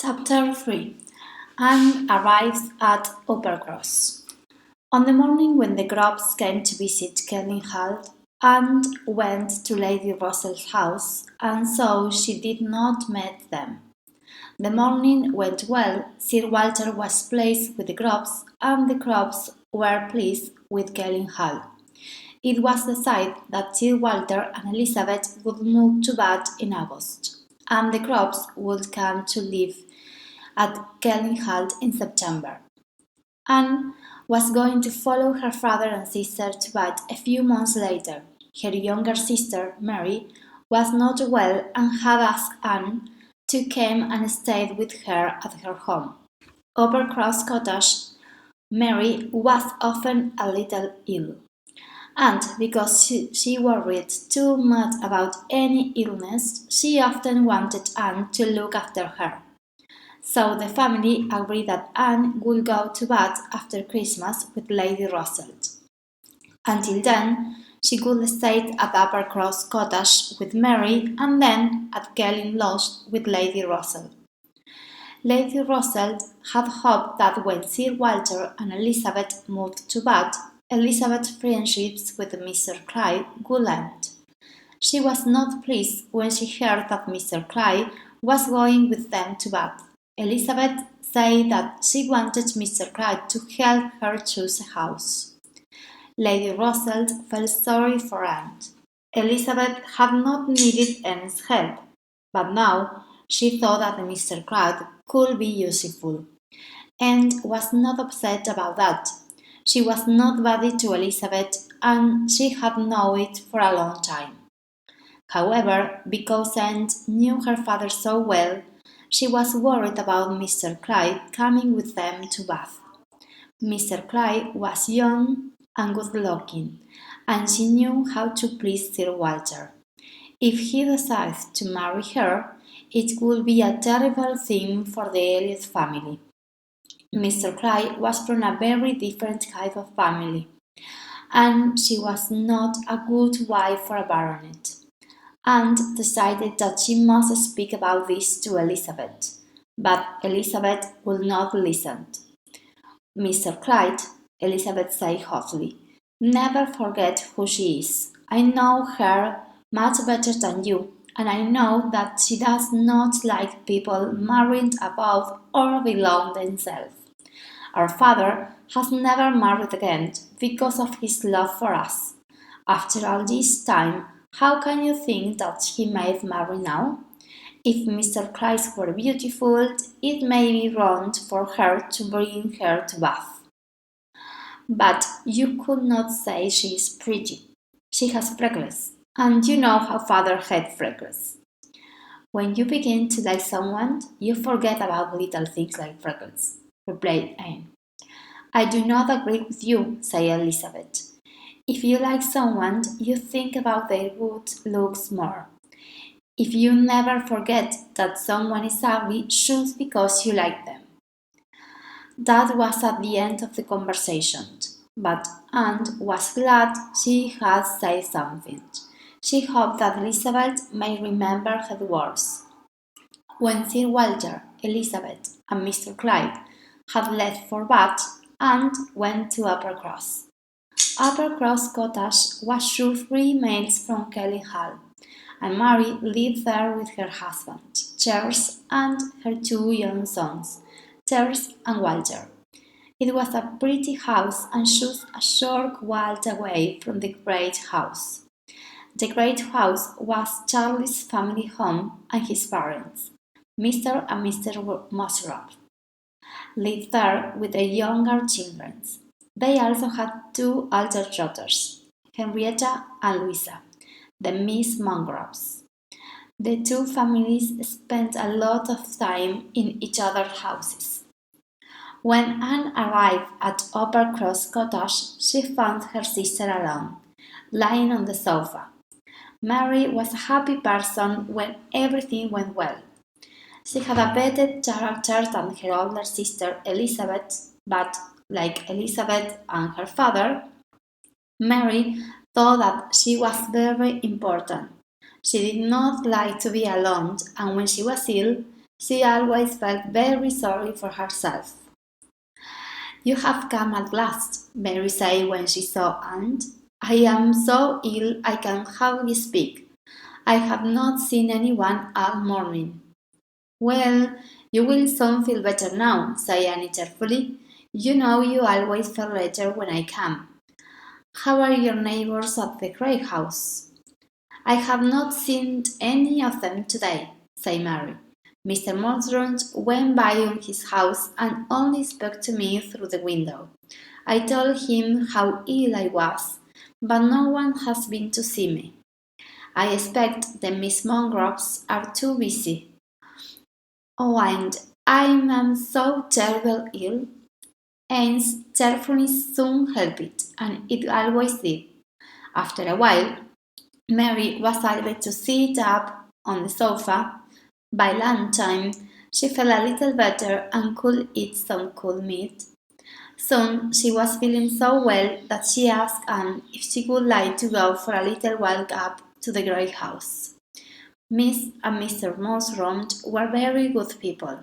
Chapter 3. Anne arrives at Uppercross. On the morning when the Grobbs came to visit Kellinghall, Anne went to Lady Russell's house, and so she did not meet them. The morning went well. Sir Walter was pleased with the Grobbs, and the Grobbs were pleased with Kellinghall. It was decided that Sir Walter and Elizabeth would move to Bath in August, and the Grobbs would come to live at Kellinghall in September. Anne was going to follow her father and sister to Bath a few months later. Her younger sister, Mary, was not well and had asked Anne to come and stay with her at her home. Uppercross Cottage, Mary was often a little ill, and because she worried too much about any illness, she often wanted Anne to look after her. So the family agreed that Anne would go to Bath after Christmas with Lady Russell. Until then, she could stay at Uppercross Cottage with Mary and then at Kelling Lodge with Lady Russell. Lady Russell had hoped that when Sir Walter and Elizabeth moved to Bath, Elizabeth's friendships with Mr. Clive would end. She was not pleased when she heard that Mr. Clive was going with them to Bath. Elizabeth said that she wanted Mr. Clive to help her choose a house. Lady Russell felt sorry for Anne. Elizabeth had not needed Anne's help, but now she thought that Mr. Clive could be useful. Anne was not upset about that. She was not bad to Elizabeth, and she had known it for a long time. However, because Anne knew her father so well, she was worried about Mr. Clive coming with them to Bath. Mr. Clive was young and good-looking, and she knew how to please Sir Walter. If he decided to marry her, it would be a terrible thing for the Elliot family. Mr. Clive was from a very different kind of family, and she was not a good wife for a baronet. Anne decided that she must speak about this to Elizabeth, but Elizabeth would not listen. Mr. Clyde, Elizabeth said hotly, never forget who she is. I know her much better than you, and I know that she does not like people marrying above or below themselves. Our father has never married again because of his love for us. After all this time, how can you think that he may marry now? If Mr. Clyde were beautiful, it may be wrong for her to bring her to Bath. But you could not say she is pretty. She has freckles, and you know how father had freckles. When you begin to like someone, you forget about little things like freckles, replied Anne. I do not agree with you, said Elizabeth. If you like someone, you think about their good looks more. If you never forget that someone is ugly just because you like them. That was at the end of the conversation, but Anne was glad she had said something. She hoped that Elizabeth may remember her words. When Sir Walter, Elizabeth, and Mr. Clyde had left for Bath, Anne went to Uppercross. Uppercross Cottage was just 3 miles from Kellinghall, and Mary lived there with her husband, Charles, and her 2 young sons, Charles and Walter. It was a pretty house and just a short walk away from the great house. The great house was Charlie's family home, and his parents, Mr. and Mrs. Musgrove, lived there with their younger children. They also had 2 older daughters, Henrietta and Louisa, the Miss Musgroves. The 2 families spent a lot of time in each other's houses. When Anne arrived at Uppercross Cottage, she found her sister alone, lying on the sofa. Mary was a happy person when everything went well. She had a better character than her older sister Elizabeth, but like Elizabeth and her father, Mary thought that she was very important. She did not like to be alone, and when she was ill, She always felt very sorry for herself. "You have come at last," Mary said when she saw Aunt. "I am so ill I can hardly speak. I have not seen anyone all morning." "Well, you will soon feel better now," said Annie cheerfully. "You know you always feel better when I come. How are your neighbors at the Grey House?" "I have not seen any of them today," said Mary. "Mr. Monstrond went by on his house and only spoke to me through the window. I told him how ill I was, but no one has been to see me. I expect the Miss Mongroves are too busy. Oh, and I am so terribly ill." Anne's cheerfulness soon helped it, and it always did. After a while, Mary was able to sit up on the sofa. By lunchtime, she felt a little better and could eat some cold meat. Soon she was feeling so well that she asked Anne if she would like to go for a little walk up to the Grey House. Miss and Mr. Monstrond were very good people.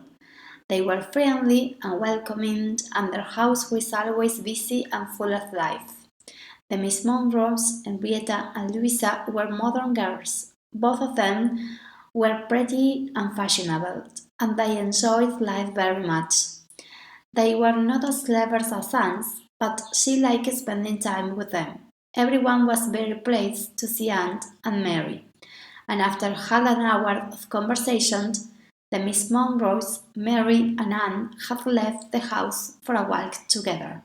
They were friendly and welcoming, and their house was always busy and full of life. The Miss Monroes, Henrietta and Louisa, were modern girls. Both of them were pretty and fashionable, and they enjoyed life very much. They were not as clever as Aunt, but she liked spending time with them. Everyone was very pleased to see Aunt and Mary, and after half an hour of conversation, the Miss Monroes, Mary and Anne had left the house for a walk together.